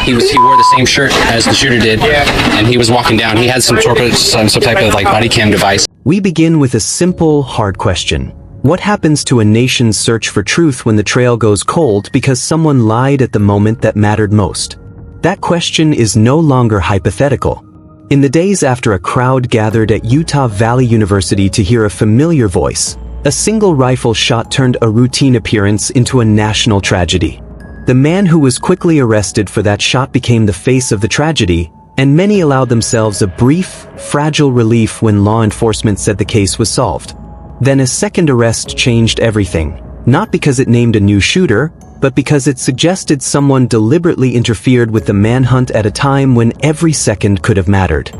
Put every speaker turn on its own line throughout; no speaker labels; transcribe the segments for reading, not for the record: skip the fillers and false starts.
He wore the same shirt as the shooter did, and he was walking down. He had some type of like body cam device.
We begin with a simple, hard question. What happens to a nation's search for truth when the trail goes cold because someone lied at the moment that mattered most? That question is no longer hypothetical. In the days after a crowd gathered at Utah Valley University to hear a familiar voice, a single rifle shot turned a routine appearance into a national tragedy. The man who was quickly arrested for that shot became the face of the tragedy, and many allowed themselves a brief, fragile relief when law enforcement said the case was solved. Then a second arrest changed everything, not because it named a new shooter, but because it suggested someone deliberately interfered with the manhunt at a time when every second could have mattered.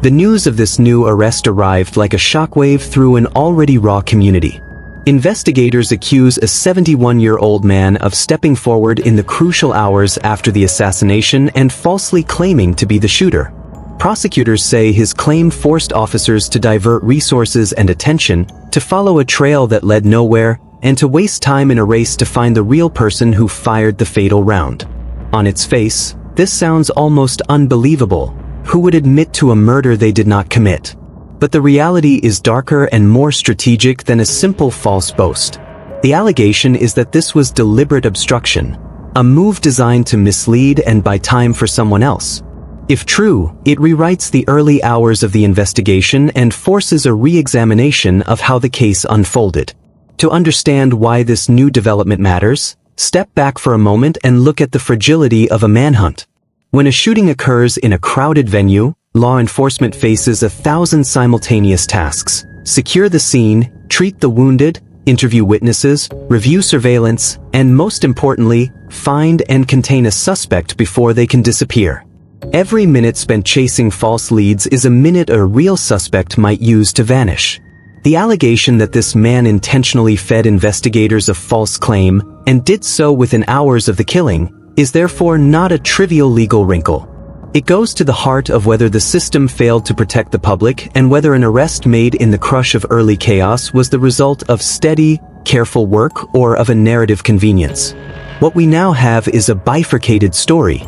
The news of this new arrest arrived like a shockwave through an already raw community. Investigators accuse a 71-year-old man of stepping forward in the crucial hours after the assassination and falsely claiming to be the shooter. Prosecutors say his claim forced officers to divert resources and attention, to follow a trail that led nowhere, and to waste time in a race to find the real person who fired the fatal round. On its face, this sounds almost unbelievable. Who would admit to a murder they did not commit? But the reality is darker and more strategic than a simple false boast. The allegation is that this was deliberate obstruction, a move designed to mislead and buy time for someone else. If true, it rewrites the early hours of the investigation and forces a re-examination of how the case unfolded. To understand why this new development matters, step back for a moment and look at the fragility of a manhunt. When a shooting occurs in a crowded venue, law enforcement faces 1,000 simultaneous tasks: secure the scene, treat the wounded, interview witnesses, review surveillance, and most importantly, find and contain a suspect before they can disappear. Every minute spent chasing false leads is a minute a real suspect might use to vanish. The allegation that this man intentionally fed investigators a false claim, and did so within hours of the killing, is therefore not a trivial legal wrinkle. It goes to the heart of whether the system failed to protect the public and whether an arrest made in the crush of early chaos was the result of steady, careful work or of a narrative convenience. What we now have is a bifurcated story.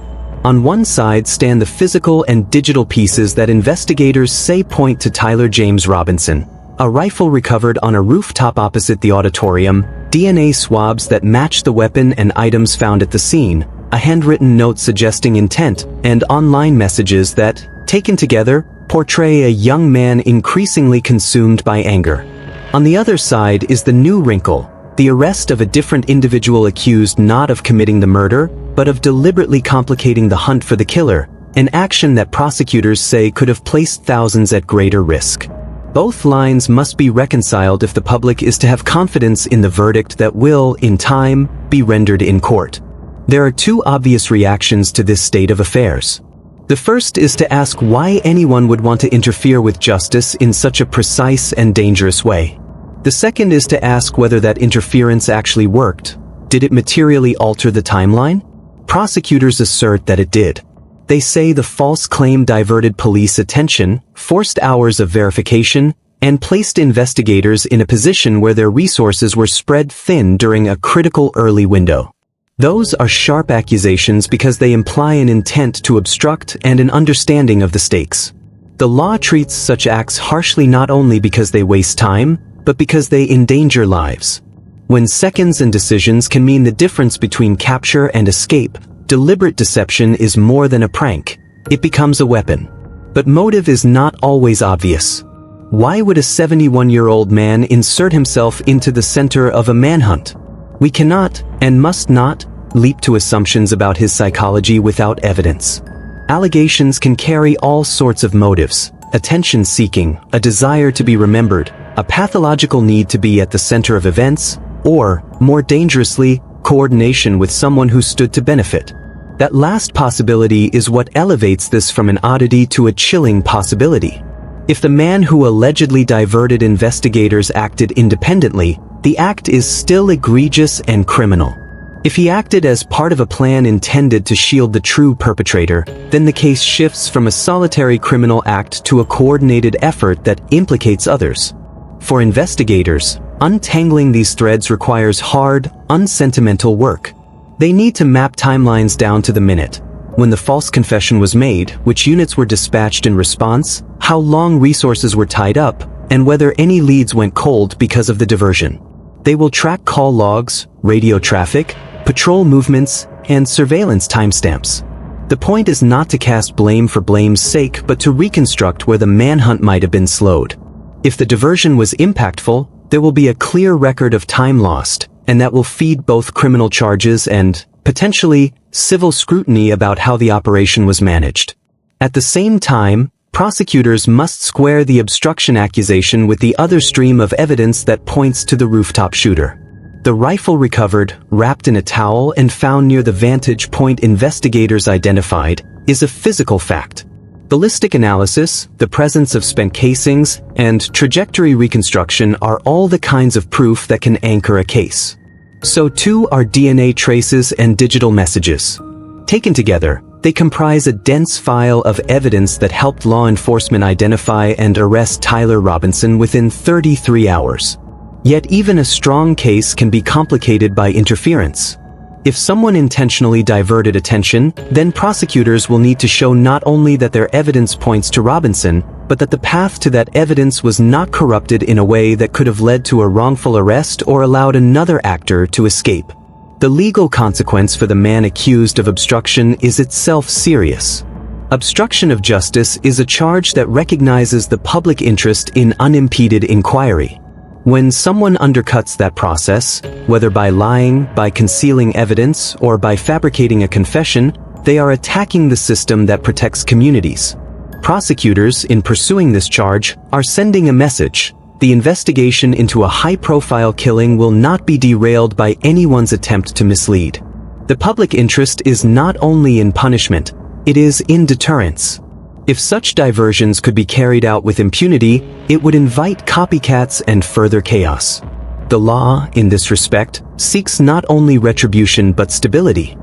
On one side stand the physical and digital pieces that investigators say point to Tyler James Robinson: a rifle recovered on a rooftop opposite the auditorium, DNA swabs that match the weapon and items found at the scene, a handwritten note suggesting intent, and online messages that, taken together, portray a young man increasingly consumed by anger. On the other side is the new wrinkle, the arrest of a different individual accused not of committing the murder, but of deliberately complicating the hunt for the killer, an action that prosecutors say could have placed thousands at greater risk. Both lines must be reconciled if the public is to have confidence in the verdict that will, in time, be rendered in court. There are two obvious reactions to this state of affairs. The first is to ask why anyone would want to interfere with justice in such a precise and dangerous way. The second is to ask whether that interference actually worked. Did it materially alter the timeline? Prosecutors assert that it did. They say the false claim diverted police attention, forced hours of verification, and placed investigators in a position where their resources were spread thin during a critical early window. Those are sharp accusations because they imply an intent to obstruct and an understanding of the stakes. The law treats such acts harshly not only because they waste time, but because they endanger lives. When seconds and decisions can mean the difference between capture and escape, deliberate deception is more than a prank. It becomes a weapon. But motive is not always obvious. Why would a 71-year-old man insert himself into the center of a manhunt? We cannot, and must not, leap to assumptions about his psychology without evidence. Allegations can carry all sorts of motives: attention-seeking, a desire to be remembered, a pathological need to be at the center of events, or, more dangerously, coordination with someone who stood to benefit. That last possibility is what elevates this from an oddity to a chilling possibility. If the man who allegedly diverted investigators acted independently, the act is still egregious and criminal. If he acted as part of a plan intended to shield the true perpetrator, then the case shifts from a solitary criminal act to a coordinated effort that implicates others. For investigators, untangling these threads requires hard, unsentimental work. They need to map timelines down to the minute. When the false confession was made, which units were dispatched in response, how long resources were tied up, and whether any leads went cold because of the diversion. They will track call logs, radio traffic, patrol movements, and surveillance timestamps. The point is not to cast blame for blame's sake, but to reconstruct where the manhunt might have been slowed. If the diversion was impactful, there will be a clear record of time lost, and that will feed both criminal charges and, potentially, civil scrutiny about how the operation was managed. At the same time, prosecutors must square the obstruction accusation with the other stream of evidence that points to the rooftop shooter. The rifle recovered, wrapped in a towel and found near the vantage point investigators identified, is a physical fact. Ballistic analysis, the presence of spent casings, and trajectory reconstruction are all the kinds of proof that can anchor a case. So too are DNA traces and digital messages. Taken together, they comprise a dense file of evidence that helped law enforcement identify and arrest Tyler Robinson within 33 hours. Yet even a strong case can be complicated by interference. If someone intentionally diverted attention, then prosecutors will need to show not only that their evidence points to Robinson, but that the path to that evidence was not corrupted in a way that could have led to a wrongful arrest or allowed another actor to escape. The legal consequence for the man accused of obstruction is itself serious. Obstruction of justice is a charge that recognizes the public interest in unimpeded inquiry. When someone undercuts that process, whether by lying, by concealing evidence, or by fabricating a confession, they are attacking the system that protects communities. Prosecutors, in pursuing this charge, are sending a message. The investigation into a high-profile killing will not be derailed by anyone's attempt to mislead. The public interest is not only in punishment, it is in deterrence. If such diversions could be carried out with impunity, it would invite copycats and further chaos. The law, in this respect, seeks not only retribution but stability.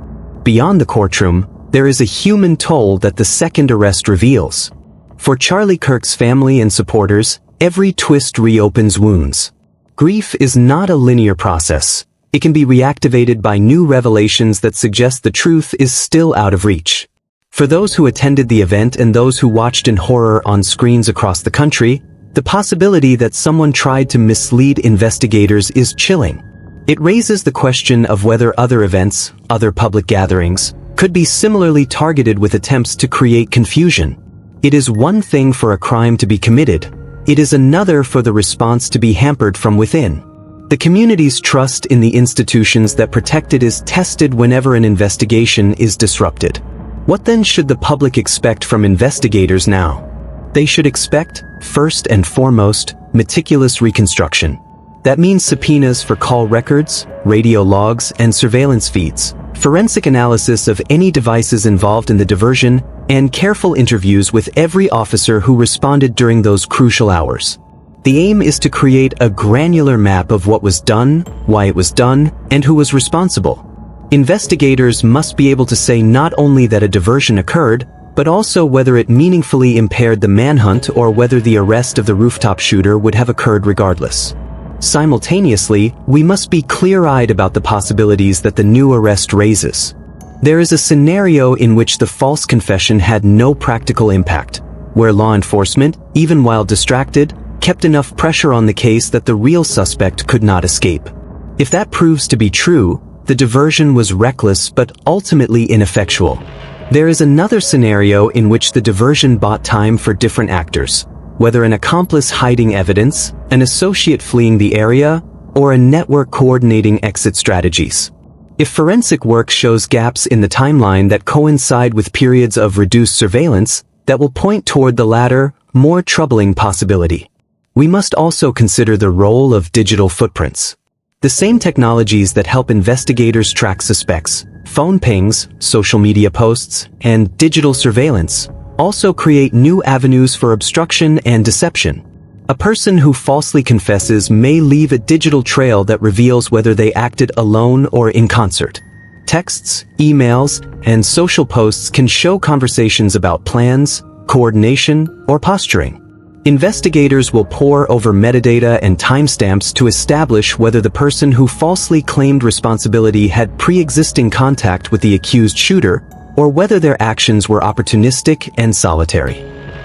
Beyond the courtroom, there is a human toll that the second arrest reveals. For Charlie Kirk's family and supporters, every twist reopens wounds. Grief is not a linear process. It can be reactivated by new revelations that suggest the truth is still out of reach. For those who attended the event and those who watched in horror on screens across the country, the possibility that someone tried to mislead investigators is chilling. It raises the question of whether other events, other public gatherings, could be similarly targeted with attempts to create confusion. It is one thing for a crime to be committed. It is another for the response to be hampered from within. The community's trust in the institutions that protect it is tested whenever an investigation is disrupted. What then should the public expect from investigators now? They should expect, first and foremost, meticulous reconstruction. That means subpoenas for call records, radio logs, and surveillance feeds, forensic analysis of any devices involved in the diversion, and careful interviews with every officer who responded during those crucial hours. The aim is to create a granular map of what was done, why it was done, and who was responsible. Investigators must be able to say not only that a diversion occurred, but also whether it meaningfully impaired the manhunt or whether the arrest of the rooftop shooter would have occurred regardless. Simultaneously, we must be clear-eyed about the possibilities that the new arrest raises. There is a scenario in which the false confession had no practical impact, where law enforcement, even while distracted, kept enough pressure on the case that the real suspect could not escape. If that proves to be true, the diversion was reckless but ultimately ineffectual. There is another scenario in which the diversion bought time for different actors, whether an accomplice hiding evidence, an associate fleeing the area, or a network coordinating exit strategies. If forensic work shows gaps in the timeline that coincide with periods of reduced surveillance, that will point toward the latter, more troubling possibility. We must also consider the role of digital footprints. The same technologies that help investigators track suspects, phone pings, social media posts, and digital surveillance, also create new avenues for obstruction and deception. A person who falsely confesses may leave a digital trail that reveals whether they acted alone or in concert. Texts, emails, and social posts can show conversations about plans, coordination, or posturing. Investigators will pore over metadata and timestamps to establish whether the person who falsely claimed responsibility had pre-existing contact with the accused shooter, or whether their actions were opportunistic and solitary.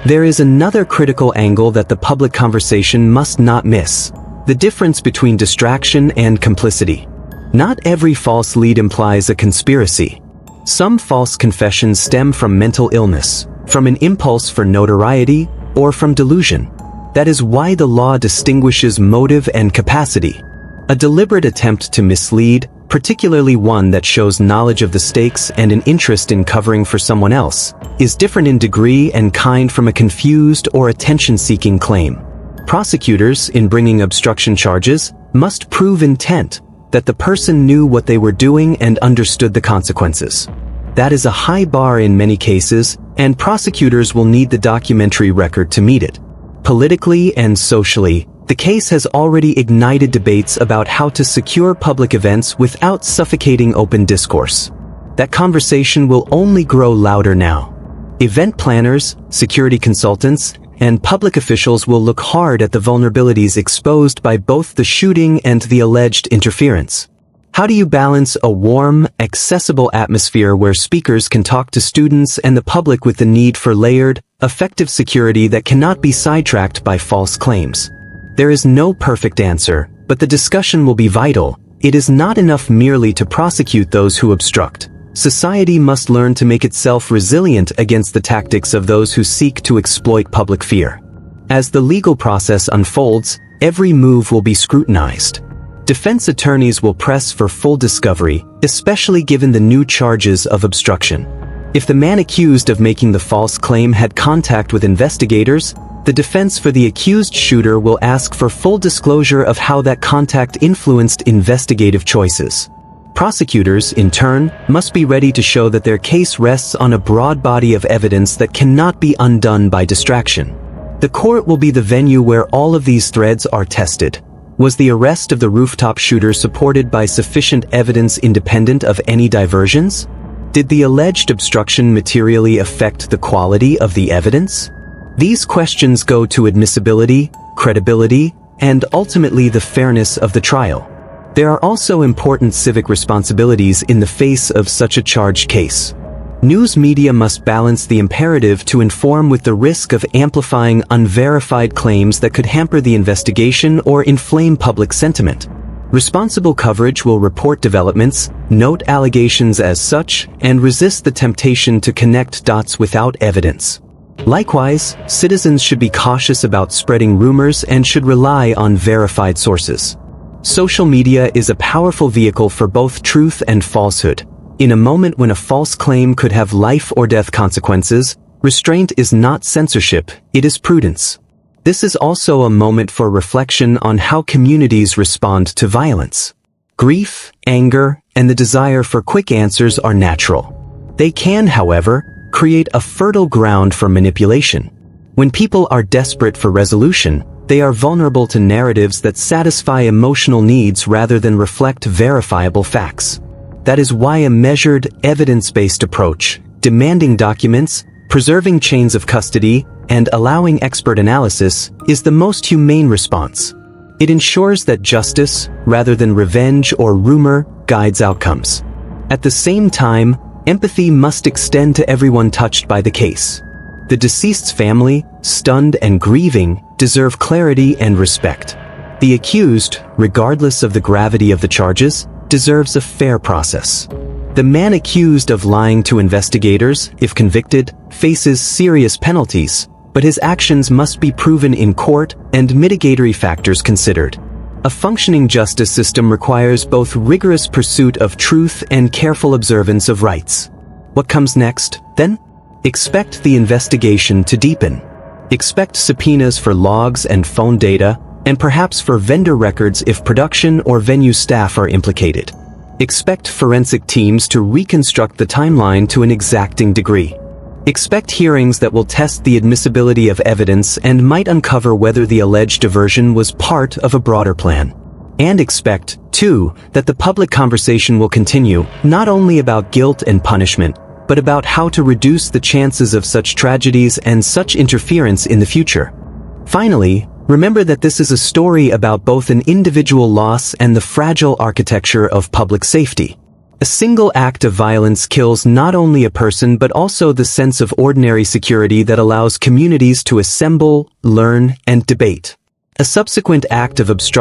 There is another critical angle that the public conversation must not miss: the difference between distraction and complicity. Not every false lead implies a conspiracy. Some false confessions stem from mental illness, from an impulse for notoriety, or from delusion. That is why the law distinguishes motive and capacity. A deliberate attempt to mislead, particularly one that shows knowledge of the stakes and an interest in covering for someone else, is different in degree and kind from a confused or attention-seeking claim. Prosecutors, in bringing obstruction charges, must prove intent, that the person knew what they were doing and understood the consequences. That is a high bar in many cases, and prosecutors will need the documentary record to meet it. Politically and socially, the case has already ignited debates about how to secure public events without suffocating open discourse. That conversation will only grow louder now. Event planners, security consultants, and public officials will look hard at the vulnerabilities exposed by both the shooting and the alleged interference. How do you balance a warm, accessible atmosphere where speakers can talk to students and the public with the need for layered, effective security that cannot be sidetracked by false claims? There is no perfect answer, but the discussion will be vital. It is not enough merely to prosecute those who obstruct. Society must learn to make itself resilient against the tactics of those who seek to exploit public fear. As the legal process unfolds, every move will be scrutinized. Defense attorneys will press for full discovery, especially given the new charges of obstruction. If the man accused of making the false claim had contact with investigators, the defense for the accused shooter will ask for full disclosure of how that contact influenced investigative choices. Prosecutors, in turn, must be ready to show that their case rests on a broad body of evidence that cannot be undone by distraction. The court will be the venue where all of these threads are tested. Was the arrest of the rooftop shooter supported by sufficient evidence independent of any diversions? Did the alleged obstruction materially affect the quality of the evidence? These questions go to admissibility, credibility, and ultimately the fairness of the trial. There are also important civic responsibilities in the face of such a charged case. News media must balance the imperative to inform with the risk of amplifying unverified claims that could hamper the investigation or inflame public sentiment. Responsible coverage will report developments, note allegations as such, and resist the temptation to connect dots without evidence. Likewise, citizens should be cautious about spreading rumors and should rely on verified sources. Social media is a powerful vehicle for both truth and falsehood. In a moment when a false claim could have life or death consequences, restraint is not censorship, it is prudence. This is also a moment for reflection on how communities respond to violence. Grief, anger, and the desire for quick answers are natural. They can, however, create a fertile ground for manipulation. When people are desperate for resolution, they are vulnerable to narratives that satisfy emotional needs rather than reflect verifiable facts. That is why a measured, evidence-based approach, demanding documents, preserving chains of custody, and allowing expert analysis, is the most humane response. It ensures that justice, rather than revenge or rumor, guides outcomes. At the same time, empathy must extend to everyone touched by the case. The deceased's family, stunned and grieving, deserve clarity and respect. The accused, regardless of the gravity of the charges, deserves a fair process. The man accused of lying to investigators, if convicted, faces serious penalties, but his actions must be proven in court and mitigatory factors considered. A functioning justice system requires both rigorous pursuit of truth and careful observance of rights. What comes next, then? Expect the investigation to deepen. Expect subpoenas for logs and phone data, and perhaps for vendor records if production or venue staff are implicated. Expect forensic teams to reconstruct the timeline to an exacting degree. Expect hearings that will test the admissibility of evidence and might uncover whether the alleged diversion was part of a broader plan. And expect, too, that the public conversation will continue, not only about guilt and punishment, but about how to reduce the chances of such tragedies and such interference in the future. Finally, remember that this is a story about both an individual loss and the fragile architecture of public safety. A single act of violence kills not only a person but also the sense of ordinary security that allows communities to assemble, learn, and debate. A subsequent act of obstruction